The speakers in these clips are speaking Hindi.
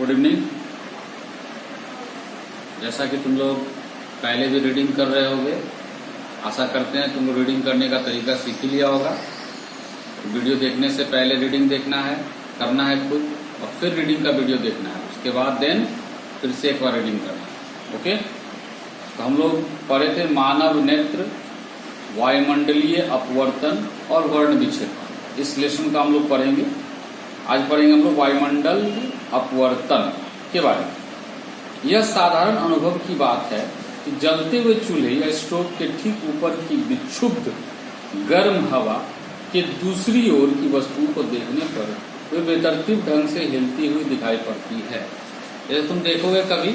Good evening. जैसा कि तुम लोग पहले भी रीडिंग कर रहे होगे, आशा करते हैं तुम लोग रीडिंग करने का तरीका सीख ही लिया होगा। वीडियो देखने से पहले रीडिंग देखना है, करना है खुद, और फिर रीडिंग का वीडियो देखना है। उसके बाद देन फिर से एक बार रीडिंग करना है। ओके, तो हम लोग पढ़े थे मानव नेत्र, वायुमंडलीय अपवर्तन और वर्ण विक्षेपण। इस लेसन का हम लोग पढ़ेंगे। आज पढ़ेंगे हम लोग वायुमंडल अपवर्तन के बारे में। यह साधारण अनुभव की बात है कि जलते हुए चूल्हे या स्टोव के ठीक ऊपर की विक्षुब्ध गर्म हवा के दूसरी ओर की वस्तुओं को देखने पर वे बेतरतीब ढंग से हिलती हुई दिखाई पड़ती है। जैसे तुम देखोगे कभी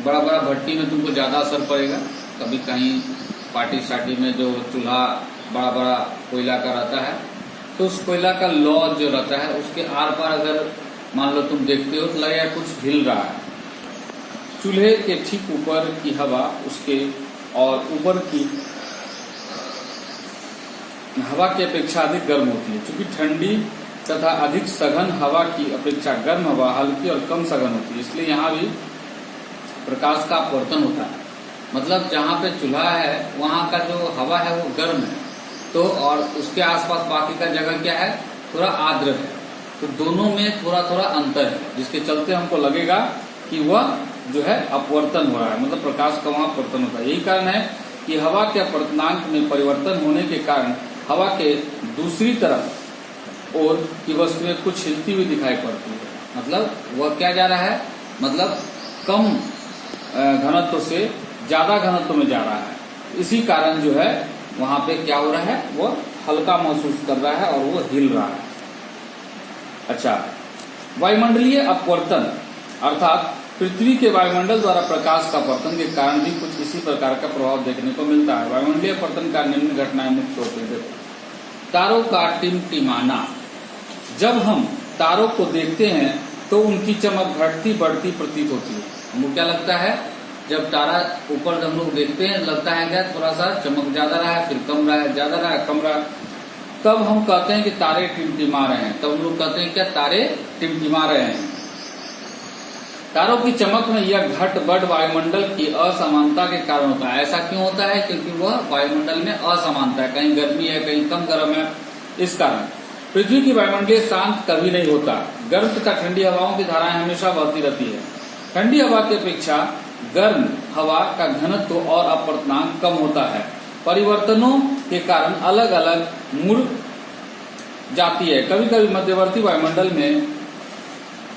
बड़ा बड़ा भट्टी में तुमको ज्यादा असर पड़ेगा, कभी कहीं पार्टी शार्टी में जो चूल्हा बड़ा बड़ा कोयला का रहता है, तो उस कोयला का लौ जो रहता है उसके आर पार अगर मान लो तुम देखते हो तो लगेगा कुछ हिल रहा है। चूल्हे के ठीक ऊपर की हवा उसके और ऊपर की हवा की अपेक्षा अधिक गर्म होती है। चूंकि ठंडी तथा अधिक सघन हवा की अपेक्षा गर्म हवा हल्की और कम सघन होती है, इसलिए यहाँ भी प्रकाश का अपवर्तन होता है। मतलब जहाँ पे चूल्हा है वहाँ का जो हवा है वो गर्म है, तो और उसके आसपास बाकी का जगह क्या है, थोड़ा आर्द्र है। तो दोनों में थोड़ा थोड़ा अंतर है, जिसके चलते हमको लगेगा कि वह जो है अपवर्तन हो रहा है, मतलब प्रकाश का वहाँ अपवर्तन होता है। यही कारण है कि हवा के अपवर्तनांक में परिवर्तन होने के कारण हवा के दूसरी तरफ और की वस्तुएं कुछ हिलती हुई दिखाई पड़ती है। मतलब वह क्या जा रहा है, मतलब कम घनत्व से ज्यादा घनत्व में जा रहा है। इसी कारण जो है वहां पे क्या हो रहा है, वह हल्का महसूस कर रहा है और वो हिल रहा है। अच्छा, वायुमंडलीय अपवर्तन अर्थात पृथ्वी के वायुमंडल द्वारा प्रकाश का अपवर्तन के कारण भी कुछ इसी प्रकार का प्रभाव देखने को मिलता है। वायुमंडलीय अपवर्तन का निम्न घटनाएं मुख्य होती है। तारों का टिमटिमाना। जब हम तारों को देखते हैं तो उनकी चमक घटती बढ़ती प्रतीत होती है। हमको क्या लगता है, जब तारा ऊपर हम लोग देखते हैं लगता है क्या, थोड़ा सा चमक ज्यादा रहा है, फिर कम रहा है, ज्यादा रहा है, कम रहा है। तब हम कहते हैं कि तारे टिमटिमा रहे हैं। तब हम लोग कहते हैं क्या, तारे टिमटिमा रहे हैं। तारों की चमक में यह घट बढ़ वायुमंडल की असमानता के कारण होता है। ऐसा क्यों होता है, क्योंकि वह वायुमंडल में असमानता है, कहीं गर्मी है, कहीं कम गर्म है। इस कारण पृथ्वी की वायुमंडलीय शांत कभी नहीं होता। गर्म तथा ठंडी हवाओं की धाराएं हमेशा बहती रहती है। ठंडी हवा की अपेक्षा गर्म हवा का घनत्व और अपवर्तनांक कम होता है। परिवर्तनों के कारण अलग अलग मुड़ जाती है। कभी कभी मध्यवर्ती वायुमंडल में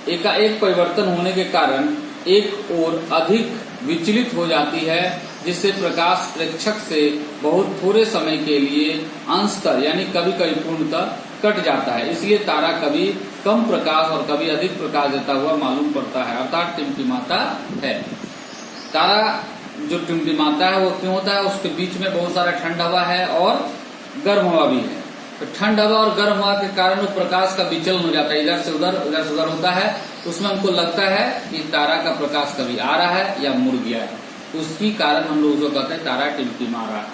एकाएक परिवर्तन होने के कारण एक ओर अधिक विचलित हो जाती है, जिससे प्रकाश प्रेक्षक से बहुत थोड़े समय के लिए अंशतः यानी कभी कभी पूर्णतः कट जाता है। इसलिए तारा कभी कम प्रकाश और कभी अधिक प्रकाश देता हुआ मालूम पड़ता है, अर्थात टिमटिमाता है। तारा जो टिमटिमाता है वो क्यों होता है, उसके बीच में बहुत सारा ठंड हवा है और गर्म हवा भी है। तो ठंड हवा और गर्म हवा के कारण वो प्रकाश का विचलन हो जाता है, इधर से उधर उधर से उधर होता है। उसमें हमको लगता है कि तारा का प्रकाश कभी आ रहा है या मुड़ गया है। उसकी कारण हम लोग उसको कहते हैं तारा टिमटिमा रहा है।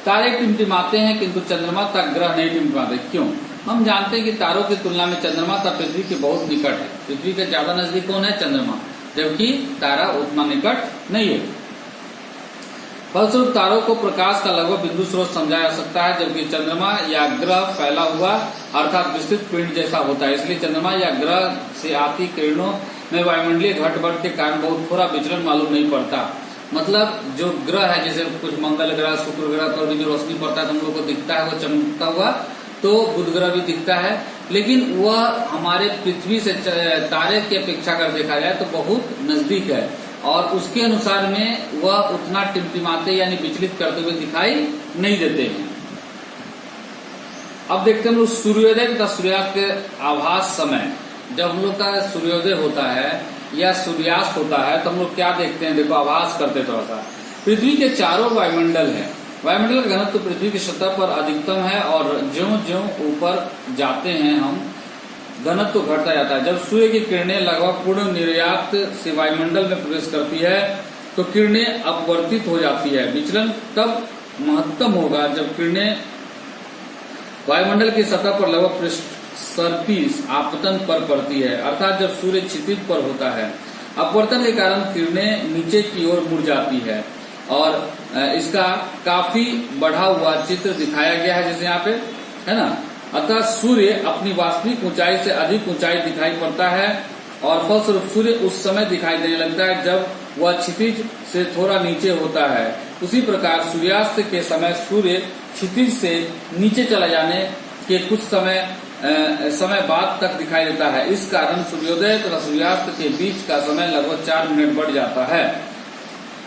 तारे टिमटिमाते हैं किंतु चंद्रमा तक ग्रह नहीं टिमटिमाते। क्यों? हम जानते हैं कि तारों की तुलना में चंद्रमा तक पृथ्वी के बहुत निकट है। पृथ्वी के ज्यादा नजदीक कौन है, चंद्रमा, जबकि तारा उतना निकट नहीं है। फलस्वरूप तारों को प्रकाश का लगभग बिंदु स्रोत समझा जा सकता है, जबकि चंद्रमा या ग्रह फैला हुआ अर्थात विस्तृत पिंड जैसा होता है। इसलिए चंद्रमा या ग्रह से आती किरणों में वायुमंडलीय घट बढ़ के कारण बहुत थोड़ा विचलन मालूम नहीं पड़ता। मतलब जो ग्रह है, जैसे कुछ मंगल ग्रह, शुक्र ग्रह पर भी जो रोशनी पड़ता है तो हम लोग को दिखता है वो चमकता हुआ, तो बुध ग्रह भी दिखता है, लेकिन वह हमारे पृथ्वी से तारे की अपेक्षा अगर देखा जाए तो बहुत नजदीक है और उसके अनुसार में वह उतना टिमटिमाते यानी विचलित करते हुए दिखाई नहीं देते हैं। अब देखते हैं हम लोग सूर्योदय तथा सूर्यास्त के आभास समय। जब हम लोग का सूर्योदय होता है या सूर्यास्त होता है तो हम लोग क्या देखते हैं, देखो आभास करते थोड़ा सा। पृथ्वी के चारों वायुमंडल है। वायुमंडल का घनत्व पृथ्वी की सतह पर अधिकतम है और ज्यों ज्यों ऊपर जाते हैं हम घनत्व घटता जाता है। जब सूर्य की किरणें लगभग पूर्ण निर्यात से वायुमंडल में प्रवेश करती है तो किरणें अपवर्तित हो जाती है। विचलन तब महत्तम होगा जब किरणें वायुमंडल की सतह पर लगभग पृष्ठ सरपीस आपतन पर पड़ती है, अर्थात जब सूर्य क्षितिज पर होता है, अपवर्तन के कारण किरणें नीचे की ओर मुड़ जाती है और इसका काफी बढ़ा हुआ चित्र दिखाया गया है, जैसे यहाँ पे है ना। अतः सूर्य अपनी वास्तविक ऊंचाई से अधिक ऊंचाई दिखाई पड़ता है और फलस्वरूप सूर्य उस समय दिखाई देने लगता है जब वह क्षितिज से थोड़ा नीचे होता है। उसी प्रकार सूर्यास्त के समय सूर्य क्षितिज से नीचे चला जाने के कुछ समय बाद तक दिखाई देता है। इस कारण सूर्योदय तथा सूर्यास्त के बीच का समय लगभग 4 मिनट बढ़ जाता है।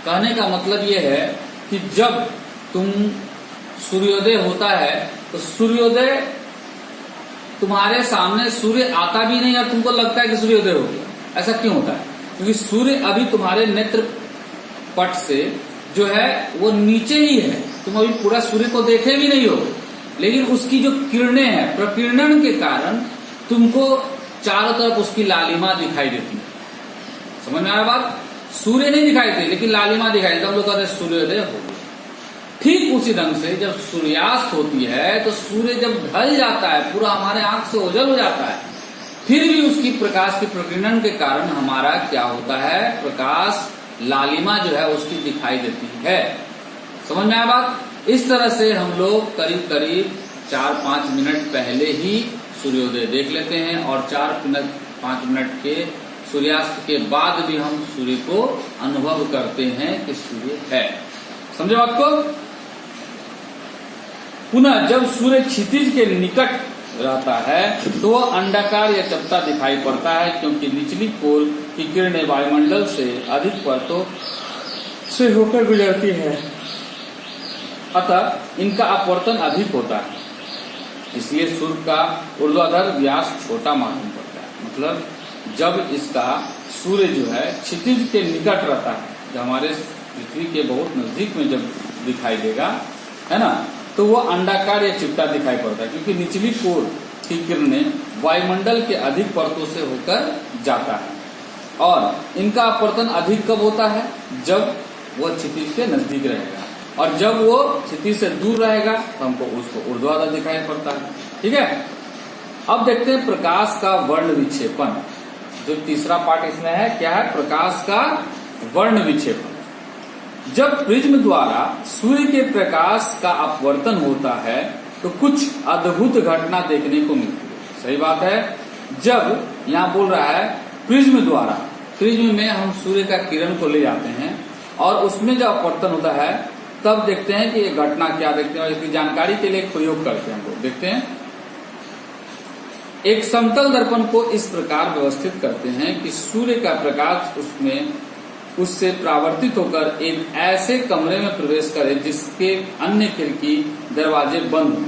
कहने का मतलब ये है कि जब तुम सूर्योदय होता है तो सूर्योदय तुम्हारे सामने सूर्य आता भी नहीं और तुमको लगता है कि सूर्योदय हो गया। ऐसा क्यों होता है? क्योंकि सूर्य अभी तुम्हारे नेत्र पट से जो है वो नीचे ही है, तुम अभी पूरा सूर्य को देखे भी नहीं हो, लेकिन उसकी जो किरणें हैं, प्रकीर्णन के कारण तुमको चारों तरफ उसकी लालिमा दिखाई देती है। समझ में आ रहा बात? सूर्य नहीं दिखाई देती लेकिन लालिमा दिखाई देती, हम लोग कहते हैं सूर्योदय हो गया। ठीक उसी ढंग से जब सूर्यास्त होती है तो सूर्य जब ढल जाता है, पूरा हमारे आंख से ओझल हो जाता है, फिर भी उसकी प्रकाश के प्रकीर्णन के कारण हमारा क्या होता है, प्रकाश लालिमा जो है उसकी दिखाई देती है। समझ में आया बात? इस तरह से हम लोग करीब करीब 4-5 मिनट पहले ही सूर्योदय देख लेते हैं और 4-5 मिनट के सूर्यास्त के बाद भी हम सूर्य को अनुभव करते हैं कि सूर्य है। समझे बात को? पुनः जब सूर्य क्षितिज के निकट रहता है तो वह अंडाकार या चपटा दिखाई पड़ता है, क्योंकि निचली कोर की किरणें वायुमंडल से अधिक परतों से होकर गुजरती है, अतः इनका अपवर्तन अधिक होता है। इसलिए सूर्य का ऊर्ध्वाधर व्यास छोटा मालूम पड़ता है। मतलब जब इसका सूर्य जो है क्षितिज के निकट रहता है, जो हमारे पृथ्वी के बहुत नजदीक में जब दिखाई देगा, है ना, तो वो अंडाकार या चिपटा दिखाई पड़ता है, क्योंकि निचली कोर की किरणें वायुमंडल के अधिक परतों से होकर जाता है। और इनका अपवर्तन अधिक कब होता है? जब वह क्षितिज के नजदीक रहेगा, और जब वो क्षितिज से दूर रहेगा तो हमको उसको ऊर्ध्वाधर दिखाई पड़ता है। ठीक है, अब देखते हैं प्रकाश का वर्ण विक्षेपण। जो तीसरा पार्ट इसमें है, क्या है? प्रकाश का वर्ण विक्षेपण। जब प्रिज्म द्वारा सूर्य के प्रकाश का अपवर्तन होता है तो कुछ अद्भुत घटना देखने को मिलती है। सही बात है। जब यहाँ बोल रहा है प्रिज्म द्वारा, प्रिज्म में हम सूर्य का किरण को ले जाते हैं और उसमें जब अपवर्तन होता है तब देखते हैं कि ये घटना क्या देखते हैं, और इसकी जानकारी के लिए एक प्रयोग करते हैं। हम लोग देखते हैं, एक समतल दर्पण को इस प्रकार व्यवस्थित करते हैं कि सूर्य का प्रकाश उससे परावर्तित होकर एक ऐसे कमरे में प्रवेश करे जिसके अन्य खिड़की दरवाजे बंद हों।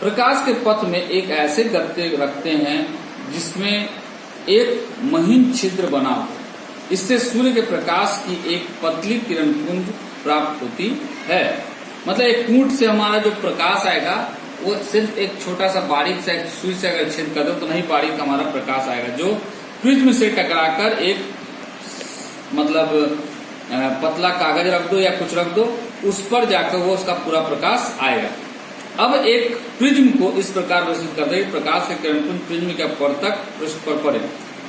प्रकाश के पथ में एक ऐसे गत्ते रखते हैं जिसमें एक महीन छिद्र बना हो। इससे सूर्य के प्रकाश की एक पतली किरण पुंज प्राप्त होती है। मतलब एक कूट से हमारा जो प्रकाश आएगा वो सिर्फ एक छोटा सा बारीक सा सुई से अगर छेद कर दो तो नहीं बारीक हमारा प्रकाश आएगा, जो प्रिज्म से टकराकर एक मतलब पतला कागज रख दो या कुछ रख दो, उस पर जाकर वो उसका पूरा प्रकाश आएगा। अब एक प्रिज्म को इस प्रकार व्यवस्थित कर दे प्रकाश के किरणपुंज प्रिज्म के अपवर्तक पृष्ठ पर पड़े,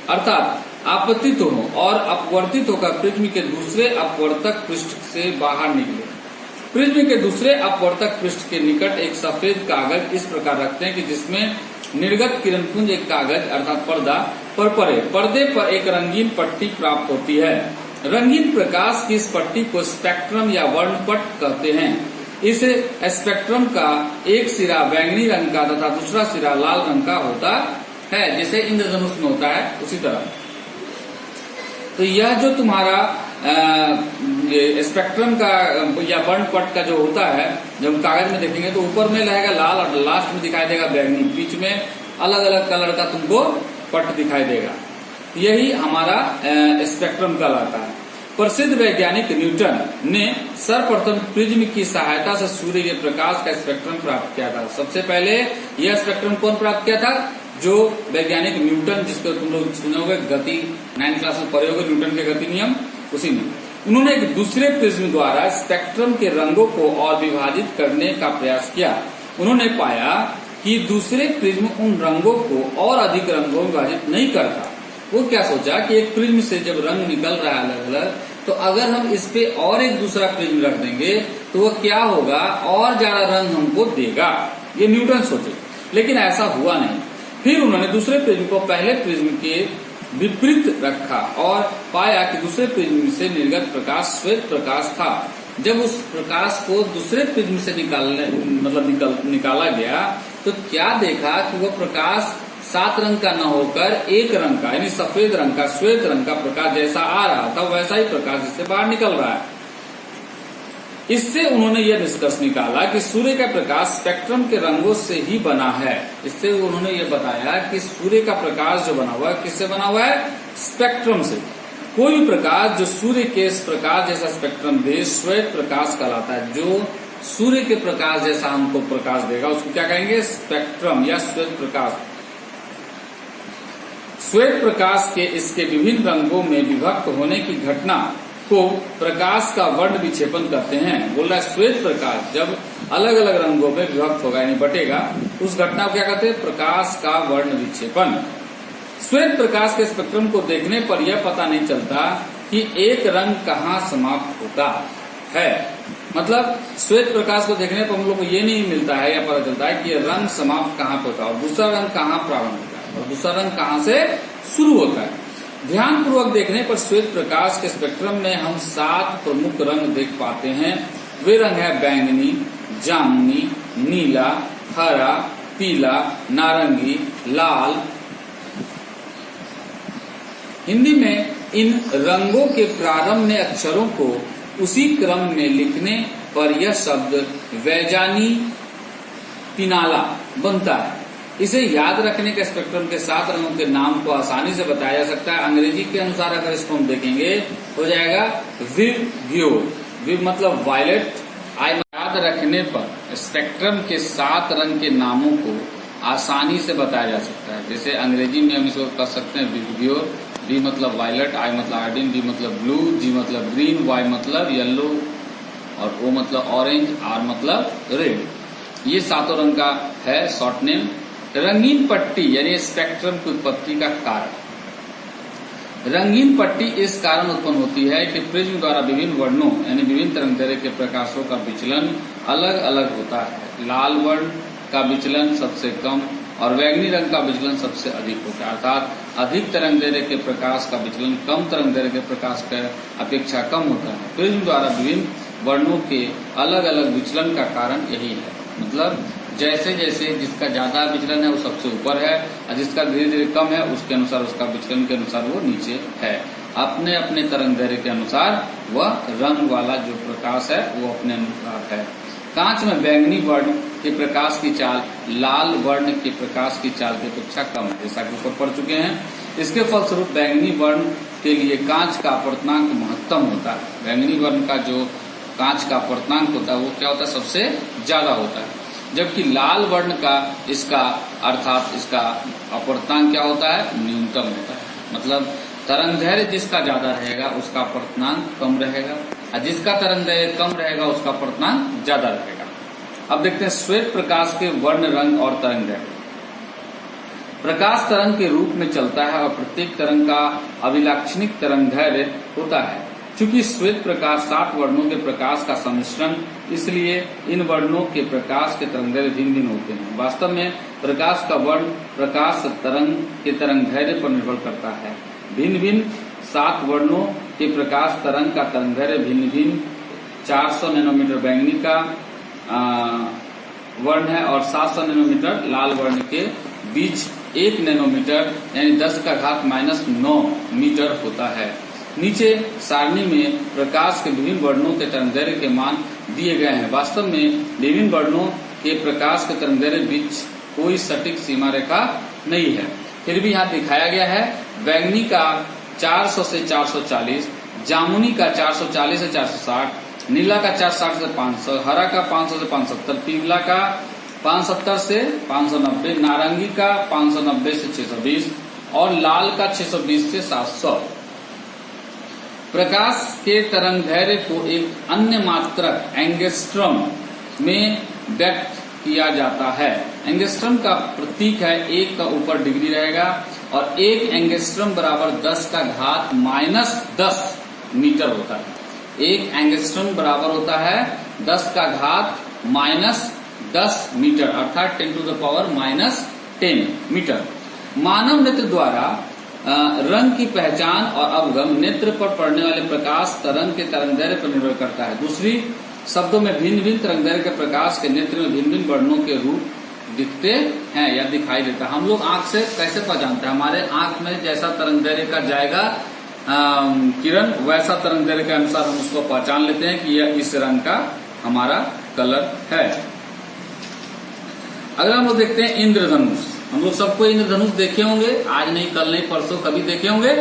अर्थात आपतित हो और अपवर्तित होकर प्रिज्म के दूसरे अपवर्तक पृष्ठ से बाहर निकले। प्रिज्म के दूसरे अपवर्तक पृष्ठ के निकट एक सफेद कागज इस प्रकार रखते हैं कि जिसमें निर्गत किरणपुंज एक कागज अर्थात पर्दा पर पड़े। पर्दे पर एक रंगीन पट्टी प्राप्त होती है। रंगीन प्रकाश की इस पट्टी को स्पेक्ट्रम या वर्णपट कहते हैं। इस स्पेक्ट्रम का एक सिरा बैंगनी रंग का तथा दूसरा सिरा लाल रंग का होता है, जैसे इंद्रधनुष में होता है उसी तरह। तो यह जो तुम्हारा स्पेक्ट्रम का या वर्णपट का जो होता है, जब हम कागज में देखेंगे तो ऊपर में रहेगा लाल और लास्ट में दिखाई देगा बैंगनी, बीच में अलग अलग कलर का तुमको पट दिखाई देगा। यही हमारा स्पेक्ट्रम कहलाता है। प्रसिद्ध वैज्ञानिक न्यूटन ने सर्वप्रथम प्रिज्म की सहायता से सूर्य के प्रकाश का स्पेक्ट्रम प्राप्त किया था। सबसे पहले यह स्पेक्ट्रम कौन प्राप्त किया था? जो वैज्ञानिक न्यूटन, जिसको तुम लोग सुने होंगे, गति 9th क्लास में पढ़े होंगे न्यूटन के गति नियम, उसी में उन्होंने एक दूसरे प्रिज्म द्वारा स्पेक्ट्रम के रंगों को और विभाजित करने का प्रयास किया। उन्होंने पाया कि दूसरे प्रिज्म उन रंगों को और अधिक रंगों में विभाजित नहीं करता। वो क्या सोचा कि एक प्रिज्म से जब रंग निकल रहा है अलग अलग, तो अगर हम इस पे और एक दूसरा प्रिज्म रख देंगे तो वो क्या होगा, और ज्यादा रंग हमको देगा। ये न्यूटन सोचे, लेकिन ऐसा हुआ नहीं। फिर उन्होंने दूसरे प्रिज्म को पहले प्रिज्म के विपरीत रखा और पाया कि दूसरे प्रिज्म से निर्गत प्रकाश श्वेत प्रकाश था। जब उस प्रकाश को दूसरे प्रिज्म से निकाला गया तो क्या देखा कि वह प्रकाश 7 रंग का न होकर एक रंग का, यानी सफेद रंग का, श्वेत रंग का प्रकाश जैसा आ रहा था वैसा ही प्रकाश इससे बाहर निकल रहा है। इससे उन्होंने यह निष्कर्ष निकाला कि सूर्य का प्रकाश स्पेक्ट्रम के रंगों से ही बना है। इससे उन्होंने ये बताया कि सूर्य का प्रकाश जो बना हुआ है किससे बना हुआ है, स्पेक्ट्रम से। कोई भी प्रकाश जो सूर्य के प्रकाश जैसा स्पेक्ट्रम दे श्वेत प्रकाश कहलाता है। जो सूर्य के प्रकाश जैसा हमको प्रकाश देगा उसको क्या कहेंगे, स्पेक्ट्रम या श्वेत प्रकाश। श्वेत प्रकाश के इसके विभिन्न रंगों में विभक्त होने की घटना को प्रकाश का वर्ण विक्षेपण कहते हैं। बोल रहा है श्वेत प्रकाश जब अलग अलग रंगों में विभक्त होगा यानी बटेगा, उस घटना को क्या कहते हैं, प्रकाश का वर्ण विक्षेपण। श्वेत प्रकाश के स्पेक्ट्रम को देखने पर यह पता नहीं चलता कि एक रंग कहाँ समाप्त होता है। मतलब श्वेत प्रकाश को देखने पर हम लोग को ये नहीं मिलता है या पता चलता है कि यह रंग समाप्त कहाँ पे होता है और दूसरा रंग कहाँ प्रारंभ होता है और दूसरा रंग कहाँ से शुरू होता है। ध्यान पूर्वक देखने पर श्वेत प्रकाश के स्पेक्ट्रम में हम 7 प्रमुख रंग देख पाते हैं। वे रंग है बैंगनी, जामुनी, नीला, हरा, पीला, नारंगी, लाल। हिंदी में इन रंगों के प्रारंभ में अक्षरों को उसी क्रम में लिखने पर यह शब्द वैजानी पिनाला बनता है। इसे याद रखने के स्पेक्ट्रम के 7 रंगों के नाम को आसानी से बताया जा सकता है। अंग्रेजी के अनुसार अगर इसको हम देखेंगे हो जाएगा विव, विव मतलब वायलेट। याद रखने पर स्पेक्ट्रम के 7 रंग के नामों को आसानी से बताया जा सकता है। जैसे अंग्रेजी में हम इसको कर सकते हैं विव्योर, वी मतलब वायलेट, आई मतलब आयोडीन, डी मतलब ब्लू, जी मतलब ग्रीन, वाई मतलब येलो और ओ मतलब ऑरेंज, आर मतलब रेड। ये 7 रंग का है शॉर्ट नेम। रंगीन पट्टी यानी स्पेक्ट्रम की उत्पत्ति का कारण। रंगीन पट्टी इस कारण उत्पन्न होती है कि प्रिज्म द्वारा विभिन्न वर्णों यानी विभिन्न तरंगदैर्घ्य के प्रकाशों का विचलन अलग अलग होता है। लाल वर्ण का विचलन सबसे कम और बैंगनी रंग का विचलन सबसे अधिक होता है। अर्थात अधिक तरंगदैर्घ्य के प्रकाश का विचलन कम तरंगदैर्घ्य के प्रकाश की अपेक्षा कम होता है। प्रिज्म द्वारा विभिन्न वर्णों के अलग अलग विचलन का कारण यही है। मतलब जैसे जैसे जिसका ज्यादा विचलन है वो सबसे ऊपर है और जिसका धीरे धीरे कम है उसके अनुसार उसका विचलन के अनुसार वो नीचे है। अपने अपने तरंगदैर्घ्य के अनुसार वह रंग वाला जो प्रकाश है वो अपने अनुसार है। कांच में बैंगनी वर्ण के प्रकाश की चाल लाल वर्ण के प्रकाश की चाल की अपेक्षा कम है, जैसा कि ऊपर पढ़ चुके हैं। इसके फलस्वरूप बैंगनी वर्ण के लिए कांच का अपवर्तनांक महत्तम होता है। बैंगनी वर्ण का जो कांच का अपवर्तनांक होता है वो क्या होता है, सबसे ज्यादा होता है। जबकि लाल वर्ण का इसका अर्थात इसका अपवर्तनांक क्या होता है, न्यूनतम होता है। मतलब तरंगदैर्घ्य जिसका ज्यादा रहेगा उसका अपवर्तनांक कम रहेगा और जिसका तरंगदैर्घ्य कम रहेगा उसका अपवर्तनांक ज्यादा रहेगा। अब देखते हैं श्वेत प्रकाश के वर्ण, रंग और तरंगदैर्घ्य। प्रकाश तरंग के रूप में चलता है और प्रत्येक तरंग का अभिलाक्षणिक तरंगदैर्घ्य होता है। चूंकि श्वेत प्रकाश 7 वर्णों के प्रकाश का सम्मिश्रण, इसलिए इन वर्णों के प्रकाश के तरंगदैर्घ्य भिन्न भिन्न होते हैं। वास्तव में प्रकाश का वर्ण प्रकाश तरंग के तरंगदैर्घ्य पर निर्भर करता है। भिन्न भिन्न 7 वर्णों के प्रकाश तरंग का तरंगदैर्घ्य भिन्न भिन्न 400 नैनोमीटर बैंगनी का वर्ण है और 700 नैनोमीटर लाल वर्ण के बीच 1 नैनोमीटर यानी 10⁻⁻9 मीटर होता है। नीचे सारणी में प्रकाश के विभिन्न वर्णों के तरंगदैर्घ्य के मान दिए गए हैं। वास्तव में विभिन्न वर्णों के प्रकाश के तरंगदैर्घ्य बीच कोई सटीक सीमा रेखा नहीं है, फिर भी यहाँ दिखाया गया है। बैंगनी का 400 से 440, जामुनी का 440 से 460, नीला का 460 से 500, हरा का 500 से 570, पीला का 570 से 590, नारंगी का 590 से 620 और लाल का 620 से 700। प्रकाश के तरंगदैर्घ्य को एक अन्य मात्रक एंगस्ट्रम में व्यक्त किया जाता है। एंगस्ट्रम का प्रतीक है 1 का ऊपर डिग्री रहेगा और 1 एंगस्ट्रम बराबर 10 का घात -10 मीटर होता है। 1 एंगस्ट्रम बराबर होता है 10 का घात -10 मीटर अर्थात 10 to the power -10 मीटर। मानव नेत्र द्वारा रंग की पहचान और अवगम नेत्र पर पड़ने वाले प्रकाश तरंग के तरंगदैर्घ्य पर निर्भर करता है। दूसरी शब्दों में भिन्न भिन्न तरंगदैर्घ्य के प्रकाश के नेत्र में भिन्न भिन्न वर्णों के रूप दिखते हैं या दिखाई देता है। हम लोग आंख से कैसे पहचानते हैं? हमारे आंख में जैसा तरंगदैर्घ्य का जाएगा किरण, वैसा तरंगदैर्घ्य के अनुसार हम उसको पहचान लेते हैं कि यह इस रंग का हमारा कलर है। अगर हम लोग देखते हैं इंद्रधनुष, हम लोग सबको इंद्रधनुष देखे होंगे, आज नहीं कल नहीं परसों कभी देखे होंगे,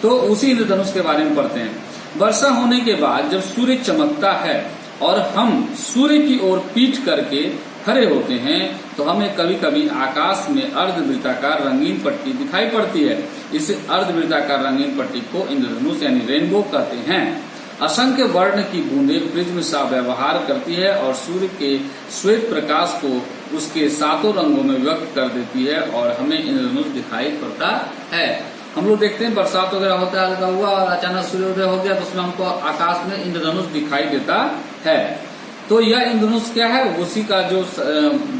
तो उसी इंद्रधनुष के बारे में पढ़ते हैं। वर्षा होने के बाद जब सूर्य चमकता है और हम सूर्य की ओर पीठ करके खड़े होते हैं तो हमें कभी कभी आकाश में अर्धवृत्ताकार रंगीन पट्टी दिखाई पड़ती है। इस अर्धवृत्ताकार रंगीन पट्टी को इंद्रधनुष यानी रेनबो कहते हैं। असंख्य वर्ण की बूंदें प्रिज्म सा व्यवहार करती है और सूर्य के श्वेत प्रकाश को उसके 7 रंगों में व्यक्त कर देती है और हमें इंद्रधनुष दिखाई पड़ता है। हम लोग देखते हैं बरसात वगैरह होता है, हल्का हुआ और अचानक सूर्योदय हो गया तो उसमें हमको आकाश में इंद्रधनुष दिखाई देता है। तो यह इंद्रधनुष क्या है? उसी का जो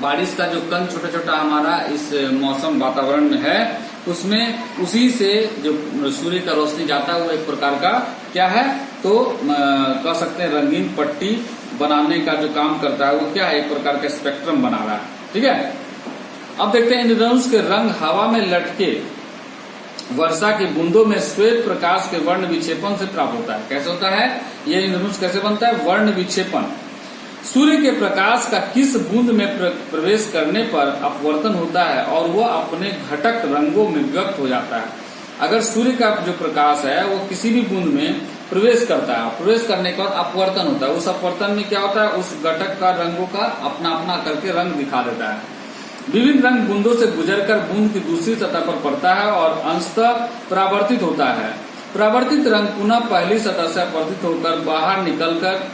बारिश का जो कण छोटा छोटा हमारा इस मौसम वातावरण में है उसमें उसी से जो सूर्य का रोशनी जाता है वो एक प्रकार का क्या है तो कह सकते हैं रंगीन पट्टी बनाने का जो काम करता है वो क्या है, एक प्रकार का स्पेक्ट्रम बना रहा है। ठीक है, अब देखते हैं इंद्रधनुष के रंग हवा में लटके वर्षा की बूंदों में श्वेत प्रकाश के वर्ण विक्षेपण से प्राप्त होता है। कैसे होता है ये इंद्रधनुष? कैसे बनता है? वर्ण विक्षेपण। सूर्य के प्रकाश का किस बूंद में प्रवेश करने पर अपवर्तन होता है और वह अपने घटक रंगों में व्यक्त हो जाता है। अगर सूर्य का जो प्रकाश है वो किसी भी बूंद में प्रवेश करता है, प्रवेश करने के बाद अपवर्तन होता है। उस अपवर्तन में क्या होता है? उस घटक का रंगों का अपना अपना करके रंग दिखा देता है। विभिन्न रंग बूंदों से गुजरकर बूंद की दूसरी सतह पर पड़ता है और अंशतः परावर्तित होता है। परावर्तित रंग पुनः पहली सतह से अपवर्तित होकर बाहर निकलकर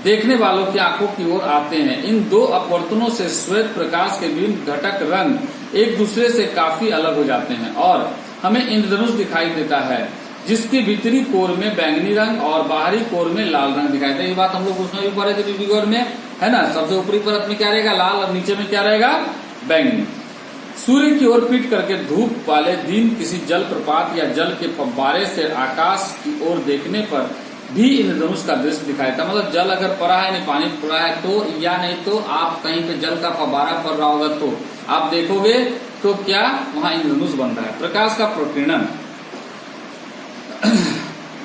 देखने वालों की आंखों की ओर आते हैं। इन 2 अपवर्तनों से श्वेत प्रकाश के विभिन्न घटक रंग एक दूसरे से काफी अलग हो जाते हैं और हमें इंद्रधनुष दिखाई देता है जिसके भीतरी कोर में बैंगनी रंग और बाहरी कोर में लाल रंग दिखाई देता है। ये बात हम लोग उसमें भी पढ़े थे बीबी गौर में, है ना। सबसे ऊपरी परत में क्या रहेगा? लाल, और नीचे में क्या रहेगा? बैंगनी। सूर्य की ओर पीट करके धूप वाले दिन किसी जल प्रपात या जल के फव्वारे से आकाश की ओर देखने पर भी इंद्रधनुष का दृश्य दिखाई देता है। मतलब जल अगर पड़ा है, नहीं पानी पड़ा है तो, या नहीं तो आप कहीं पे जल का फव्वारा पड़ रहा होगा तो आप देखोगे तो क्या वहां इंद्रधनुष बन रहा है। प्रकाश का प्रकीर्णन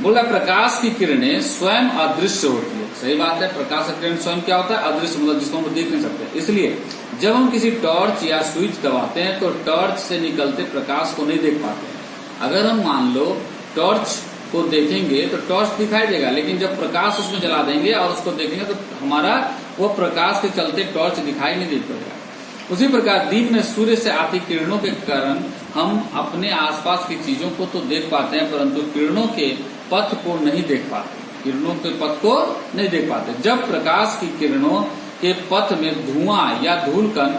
बोला, प्रकाश की किरणें स्वयं अदृश्य होती है। सही बात है, प्रकाश का किरण स्वयं क्या होता है? अदृश्य, मतलब जिसको हम देख नहीं सकते। इसलिए जब हम किसी टॉर्च या स्विच दबाते हैं तो टॉर्च से निकलते प्रकाश को नहीं देख पाते। अगर हम मान लो टॉर्च को देखेंगे तो टॉर्च दिखाई देगा, लेकिन जब प्रकाश उसमें जला देंगे और उसको देखेंगे तो हमारा वो प्रकाश के चलते टॉर्च दिखाई नहीं दे पाएगा। उसी प्रकार दिन में सूर्य से आती किरणों के कारण हम अपने आसपास की चीजों को तो देख पाते हैं परंतु किरणों के पथ को नहीं देख पाते। किरणों के पथ को नहीं देख पाते। जब प्रकाश की किरणों के पथ में धुआं या धूलकण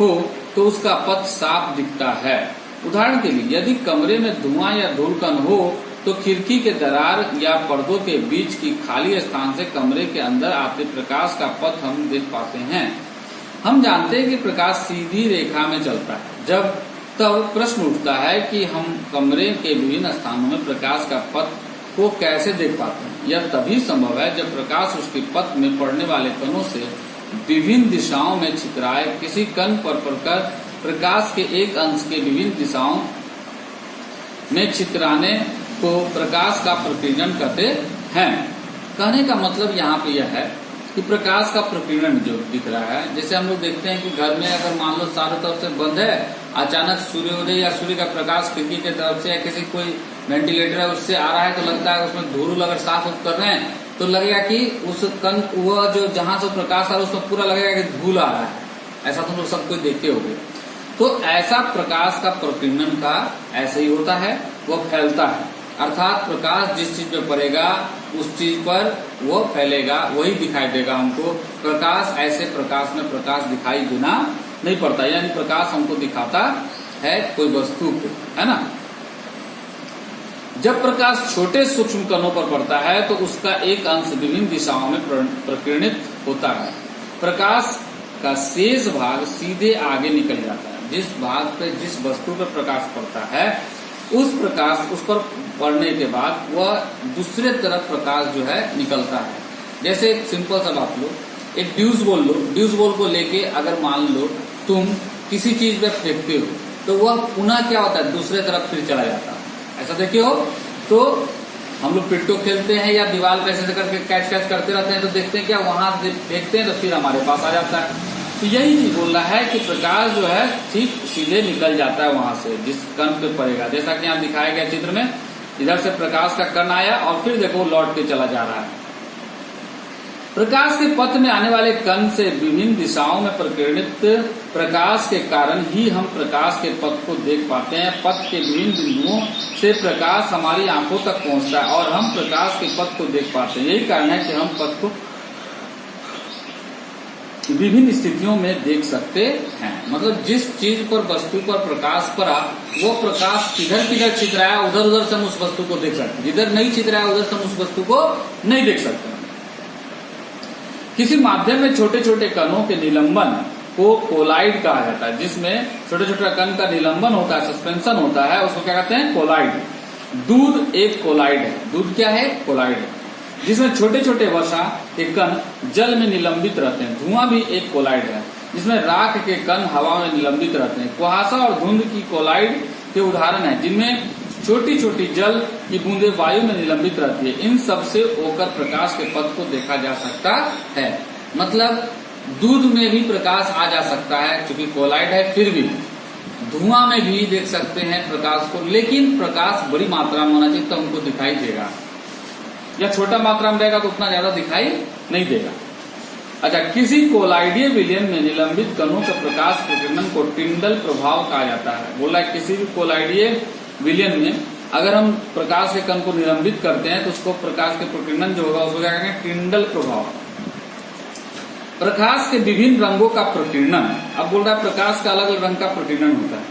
हो तो उसका पथ साफ दिखता है। उदाहरण के लिए यदि कमरे में धुआं या धूलकण हो तो खिड़की के दरार या पर्दों के बीच की खाली स्थान से कमरे के अंदर आते प्रकाश का पथ हम देख पाते हैं। हम जानते हैं कि प्रकाश सीधी रेखा में चलता है। जब तब प्रश्न उठता है कि हम कमरे के विभिन्न स्थानों में प्रकाश का पथ को कैसे देख पाते हैं। यह तभी संभव है जब प्रकाश उसके पथ में पड़ने वाले कणों से विभिन्न दिशाओं में छितराए। किसी कण पर पड़कर प्रकाश के एक अंश के विभिन्न दिशाओं में छितराने को प्रकाश का प्रकीर्णन कहते हैं। कहने का मतलब यहाँ पे यह है कि प्रकाश का प्रकीर्णन जो दिख रहा है, जैसे हम लोग देखते हैं कि घर में अगर मान लो चारों तरफ से बंद है, अचानक सूर्योदय या सूर्य का प्रकाश खिड़की के तरफ से या किसी कोई वेंटिलेटर है उससे आ रहा है तो लगता है उसमें धूल अगर साफ कर रहे हैं तो लगेगा कि उस कण वह जो जहां से प्रकाश आ रहा है उसमें पूरा लगेगा कि धूल आ रहा है। ऐसा तुम लोग सब कुछ देखते होंगे। तो ऐसा प्रकाश का प्रकीर्णन का ऐसे ही होता है, वो फैलता है। अर्थात प्रकाश जिस चीज पे पड़ेगा उस चीज पर वो फैलेगा, वही दिखाई देगा हमको। प्रकाश ऐसे प्रकाश में प्रकाश दिखाई देना नहीं पड़ता, यानी प्रकाश हमको दिखाता है कोई वस्तु को, है ना। जब प्रकाश छोटे सूक्ष्म कणों पर पड़ता है तो उसका एक अंश विभिन्न दिशाओं में प्रकीर्णित होता है। प्रकाश का शेष भाग सीधे आगे निकल जाता है। जिस भाग पे, जिस वस्तु पर प्रकाश पड़ता है उस पर पड़ने के बाद वह दूसरे तरफ प्रकाश जो है निकलता है। जैसे एक सिंपल सा बात लो, एक ड्यूस बॉल लो, ड्यूस बॉल को लेके अगर मान लो तुम किसी चीज पे फेंकते हो तो वह पुनः क्या होता है, दूसरे तरफ फिर चला जाता है। ऐसा देखे हो तो हम लोग पिट्टो खेलते हैं या दीवार पे ऐसे करके कैच करते रहते हैं तो देखते हैं क्या वहां फेंकते हैं तो फिर हमारे पास आ जाता है। तो यही चीज बोल रहा है कि प्रकाश जो है ठीक सीधे निकल जाता है वहां से जिस कण पे पड़ेगा। जैसा कि यहाँ दिखाया गया चित्र में, इधर से प्रकाश का कण आया और फिर देखो लौट के चला जा रहा है। प्रकाश के पथ में आने वाले कण से विभिन्न दिशाओं में प्रकीर्णित प्रकाश के कारण ही हम प्रकाश के पथ को देख पाते हैं। पथ के विभिन्न बिंदुओं से प्रकाश हमारी आंखों तक पहुंचता है और हम प्रकाश के पथ को देख पाते हैं। यही कारण है कि हम पथ को विभिन्न स्थितियों में देख सकते हैं। मतलब जिस चीज पर, वस्तु पर प्रकाश पड़ा वो प्रकाश किधर किधर छितराया उधर उधर से हम उस वस्तु को देख सकते हैं, जिधर नहीं छितराया उधर से हम उस वस्तु को नहीं देख सकते। किसी माध्यम में छोटे छोटे कणों के निलंबन को कोलाइड कहा जाता है। जिसमें छोटे छोटे कण का निलंबन होता है, सस्पेंशन होता है, उसको क्या कहते हैं, कोलाइड। दूध एक कोलाइड है। दूध क्या है, कोलाइड है, जिसमें छोटे छोटे वसा के कण जल में निलंबित रहते हैं। धुआं भी एक कोलाइड है, जिसमें राख के कण हवा में निलंबित रहते हैं। कुहासा और धुंध की कोलाइड के उदाहरण है, जिनमें छोटी छोटी जल की बूंदें वायु में निलंबित रहती है। इन सब से होकर प्रकाश के पथ को देखा जा सकता है। मतलब दूध में भी प्रकाश आ जा सकता है क्योंकि कोलाइड है, फिर भी धुआं में भी देख सकते हैं प्रकाश को, लेकिन प्रकाश बड़ी मात्रा में होना चाहिए तब हमको दिखाई देगा, या छोटा मात्रा में रहेगा तो उतना ज्यादा दिखाई नहीं देगा। अच्छा, किसी कोलाइडीय विलयन में निलंबित कणों के प्रकाश प्रकीर्णन को टिंडल प्रभाव कहा जाता है। बोला किसी भी कोलाइडीय विलयन में अगर हम प्रकाश के कण को निलंबित करते हैं तो उसको प्रकाश के प्रकीर्णन जो होगा उसको क्या कहेंगे, टिंडल प्रभाव। प्रकाश के विभिन्न रंगों का प्रकीर्णन। अब बोल रहा है प्रकाश का अलग अलग रंग का प्रकीर्णन होता है।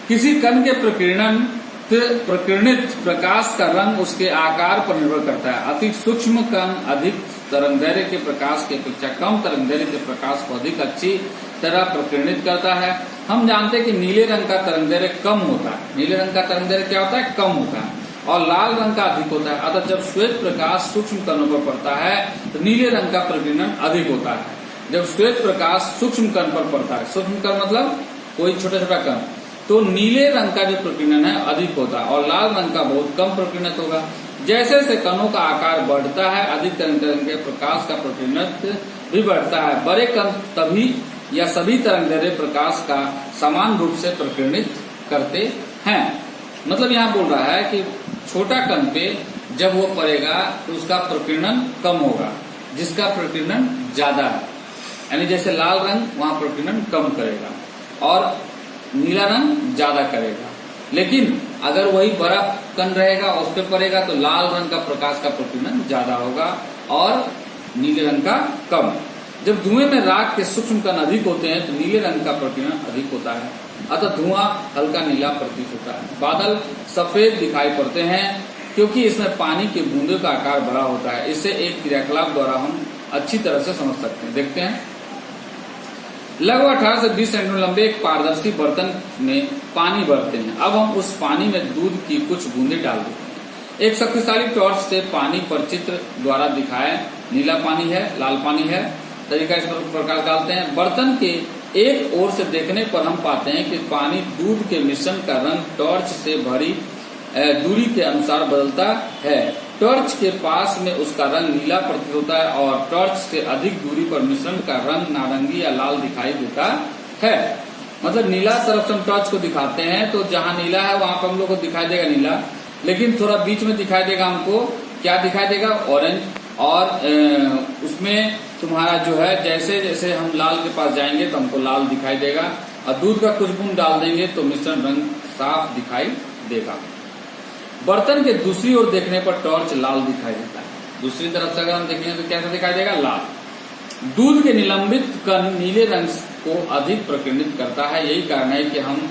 किसी कण के प्रकीर्णित प्रकाश का रंग उसके आकार पर निर्भर करता है। अति सूक्ष्म कण अधिक तरंगदैर्घ्य के प्रकाश की अपेक्षा कम तरंगदैर्घ्य के प्रकाश को अधिक अच्छी तरह प्रकीर्णित करता है। हम जानते हैं कि नीले रंग का तरंगदैर्घ्य कम होता है। नीले रंग का तरंगदैर्घ्य क्या होता है, कम होता है, और लाल रंग का अधिक होता है। अतः जब श्वेत प्रकाश सूक्ष्म कणों पर पड़ता है तो नीले रंग का प्रकीर्णन अधिक होता है। जब श्वेत प्रकाश सूक्ष्म कण पर पड़ता है, सूक्ष्म कण मतलब कोई छोटा छोटा कण, तो नीले रंग का जो प्रकीर्णन है अधिक होता है और लाल रंग का बहुत कम प्रकीर्णित होगा। जैसे जैसे कणों का आकार बढ़ता है अधिक तरंग के प्रकाश का प्रकीर्णन भी बढ़ता है। बड़े कण तभी या सभी तरंगदैर्घ्य प्रकाश का समान रूप से प्रकीर्णित करते हैं। मतलब यहाँ बोल रहा है कि छोटा कण पे जब वो पड़ेगा तो उसका प्रकीर्णन कम होगा, जिसका प्रकीर्णन ज्यादा है, यानी जैसे लाल रंग वहां प्रकीर्णन कम करेगा और नीला रंग ज्यादा करेगा। लेकिन अगर वही बड़ा कण रहेगा उस पर पड़ेगा तो लाल रंग का प्रकाश का प्रकीर्णन ज्यादा होगा और नीले रंग का कम। जब धुएं में राख के सूक्ष्म कण अधिक होते हैं तो नीले रंग का प्रकीर्णन अधिक होता है, अतः धुआं हल्का नीला प्रतीत होता है। बादल सफेद दिखाई पड़ते हैं क्योंकि इसमें पानी के बूंदों का आकार बड़ा होता है। इसे एक क्रियाकलाप द्वारा हम अच्छी तरह से समझ सकते हैं। देखते हैं, लगभग 18 से 20 सेंटीमीटर लंबे एक पारदर्शी बर्तन में पानी भरते हैं। अब हम उस पानी में दूध की कुछ बूंदें डाल देते हैं। एक शक्तिशाली टॉर्च से पानी पर चित्र द्वारा दिखाए नीला पानी है, लाल पानी है, तरीका इस प्रकार डालते हैं। बर्तन के एक ओर से देखने पर हम पाते हैं कि पानी दूध के मिश्रण का रंग टॉर्च से भरी दूरी के अनुसार बदलता है। टॉर्च के पास में उसका रंग नीला प्रतीत होता है और टॉर्च से अधिक दूरी पर मिश्रण का रंग नारंगी या लाल दिखाई देता है। मतलब नीला तरफ से हम टॉर्च को दिखाते हैं तो जहां नीला है वहां पर हम लोग को दिखाई देगा नीला, लेकिन थोड़ा बीच में दिखाई देगा हमको क्या दिखाई देगा, ऑरेंज। और उसमें तुम्हारा जो है जैसे जैसे हम लाल के पास जाएंगे तो हमको लाल दिखाई देगा और दूध का कुछ बूंद डाल देंगे तो मिश्रण रंग साफ दिखाई देगा। बर्तन के दूसरी ओर देखने पर टॉर्च लाल दिखाई देता है। दूसरी तरफ से अगर हम देखेंगे तो कैसा दिखाई देगा? लाल। दूध के निलंबित कण नीले रंग को अधिक प्रकीर्णित करता है। यही कारण है कि हम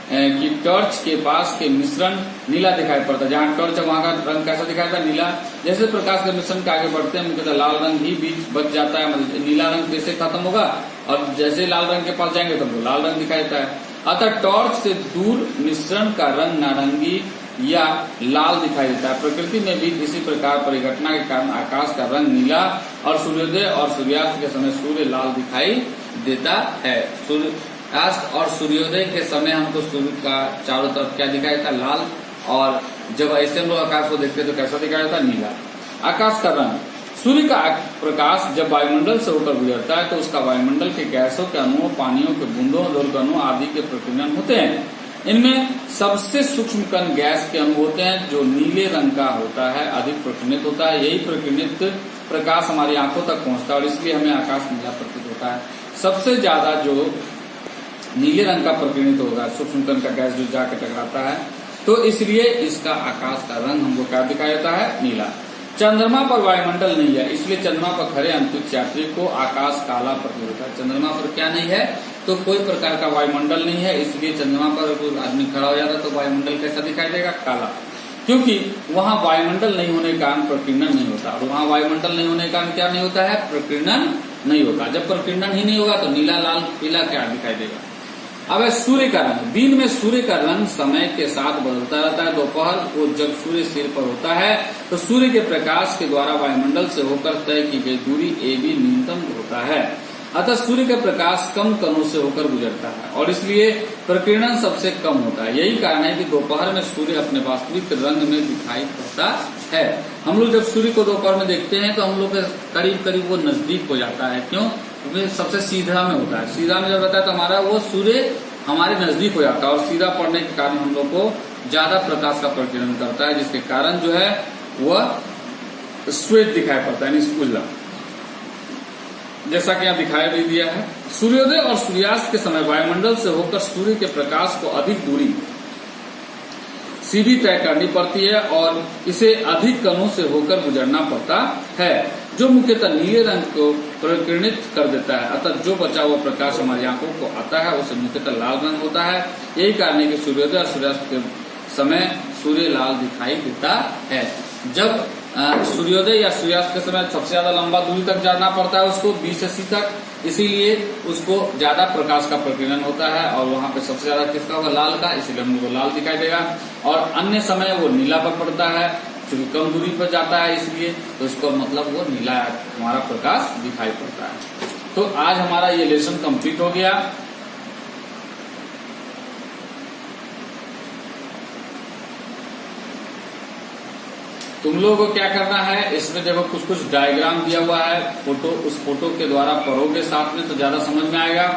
कि टॉर्च के पास के मिश्रण नीला दिखाई पड़ता है। जहाँ टॉर्च है वहां का रंग कैसा दिखाई देता है? नीला। जैसे प्रकाश के मिश्रण के आगे बढ़ते हैं मुख्यतः लाल रंग ही बीच बच जाता है, मतलब नीला रंग कैसे खत्म होगा और जैसे लाल रंग के पास जाएंगे तो लाल रंग दिखाई देता है। अतः टॉर्च से दूर मिश्रण का रंग नारंगी या लाल दिखाई देता है। प्रकृति में भी इसी प्रकार परिघटना के कारण आकाश का रंग नीला और सूर्योदय और सूर्यास्त के समय सूर्य लाल दिखाई देता है। सूर्यास्त और सूर्योदय के समय हमको सूर्य का चारों तरफ क्या दिखाई देता है? लाल। और जब ऐसे हम लोग आकाश को देखते हैं तो कैसा दिखाई देता है? नीला। आकाश का रंग, सूर्य का प्रकाश जब वायुमंडल से होकर गुजरता है तो उसका वायुमंडल के गैसों के अणुओं, पानियों के बूंदों, धूलकणों आदि के प्रकीर्णन होते हैं। इनमें सबसे सूक्ष्म कण गैस के अणु होते हैं जो नीले रंग का होता है, अधिक प्रकीर्णित होता है। यही प्रकीर्णित प्रकाश हमारी आंखों तक पहुंचता है और इसलिए हमें आकाश नीला प्रतीत होता है। सबसे ज्यादा जो नीले रंग का प्रकीर्णित होगा सूक्ष्म कण का गैस जो जाके टकराता है, तो इसलिए इसका आकाश का रंग हमको क्या दिखाई देता है? नीला। चंद्रमा पर वायुमंडल नहीं है, इसलिए चंद्रमा पर खड़े अंतरिक्ष यात्री को आकाश काला प्रतीत होता है। चंद्रमा पर क्या नहीं है? तो कोई प्रकार का वायुमंडल नहीं है, इसलिए चंद्रमा पर कोई आदमी खड़ा हो जाता है तो वायुमंडल कैसा दिखाई देगा? काला। क्योंकि वहां वायुमंडल नहीं होने के कारण प्रकीर्णन नहीं होता, और वहां वायुमंडल नहीं होने के कारण क्या नहीं होता है? प्रकीर्णन नहीं होता। जब प्रकीर्णन ही नहीं होगा तो नीला, लाल, पीला क्या दिखाई देगा? अब है सूर्य का रंग। दिन में सूर्य का रंग समय के साथ बदलता रहता है। दोपहर को जब सूर्य सिर पर होता है तो सूर्य के प्रकाश के द्वारा वायुमंडल से होकर तय की गई दूरी AB न्यूनतम होता है। अतः सूर्य का प्रकाश कम कणों से होकर गुजरता है और इसलिए प्रकीर्णन सबसे कम होता है। यही कारण है कि दोपहर में सूर्य अपने वास्तविक रंग में दिखाई पड़ता है। हम लोग जब सूर्य को दोपहर में देखते हैं तो हम लोग के करीब करीब वो नजदीक हो जाता है। क्यों? क्योंकि सबसे सीधा में होता है। सीधा में जब रहता है तो हमारा वो सूर्य हमारे नजदीक हो जाता है और सीधा पड़ने के कारण हम लोग को ज्यादा प्रकाश का प्रकीर्णन करता है, जिसके कारण जो है वह श्वेत दिखाई पड़ता है, यानी उजला, जैसा कि यहाँ दिखाया भी दिया है। सूर्योदय और सूर्यास्त के समय वायुमंडल से होकर सूर्य के प्रकाश को अधिक दूरी सीधी तय करनी पड़ती है और इसे अधिक कणों से होकर गुजरना पड़ता है, जो मुख्यतः नीले रंग को प्रकीर्णित कर देता है। अतः जो बचा हुआ प्रकाश हमारी आंखों को आता है उसे मुख्यतः लाल रंग होता है। यही कारण है कि सूर्योदय और सूर्यास्त के समय सूर्य लाल दिखाई देता है। जब सूर्योदय या सूर्यास्त के समय सबसे ज्यादा लंबा दूरी तक जाना पड़ता है उसको, B से C तक, इसीलिए उसको ज्यादा प्रकाश का प्रकीर्णन होता है और वहां पे सबसे ज्यादा किसका होगा? लाल का, इसीलिए हमको लाल दिखाई देगा। और अन्य समय वो नीला पर पड़ता है क्योंकि कम दूरी पर जाता है, इसलिए तो इसको मतलब वो नीला हमारा प्रकाश दिखाई पड़ता है। तो आज हमारा ये लेसन कंप्लीट हो गया। तुम लोगों को क्या करना है, इसमें देखो कुछ कुछ डायग्राम दिया हुआ है, फोटो, उस फोटो के द्वारा पढ़ोगे साथ में तो ज्यादा समझ में आएगा।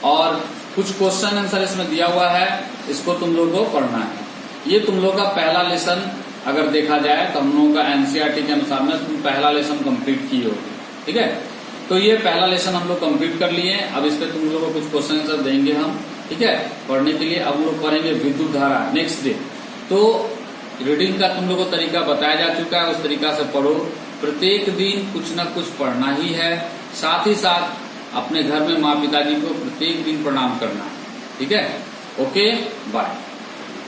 और कुछ क्वेश्चन आंसर इसमें दिया हुआ है, इसको तुम लोगों को पढ़ना है। ये तुम लोग का पहला लेसन अगर देखा जाए तो हम लोगों का NCERT के अनुसार में तुम पहला लेसन कंप्लीट किए हो, ठीक है। तो ये पहला लेसन हम लोग कंप्लीट कर लिए। अब इस पे तुम लोगों को कुछ क्वेश्चन आंसर देंगे हम, ठीक है, पढ़ने के लिए। अब हम लोग पढ़ेंगे विद्युत धारा नेक्स्ट डे। तो रीडिंग का तुम लोगों को तरीका बताया जा चुका है, उस तरीका से पढ़ो। प्रत्येक दिन कुछ न कुछ पढ़ना ही है, साथ ही साथ अपने घर में माँ पिताजी को प्रत्येक दिन प्रणाम करना है, ठीक है। Okay, bye.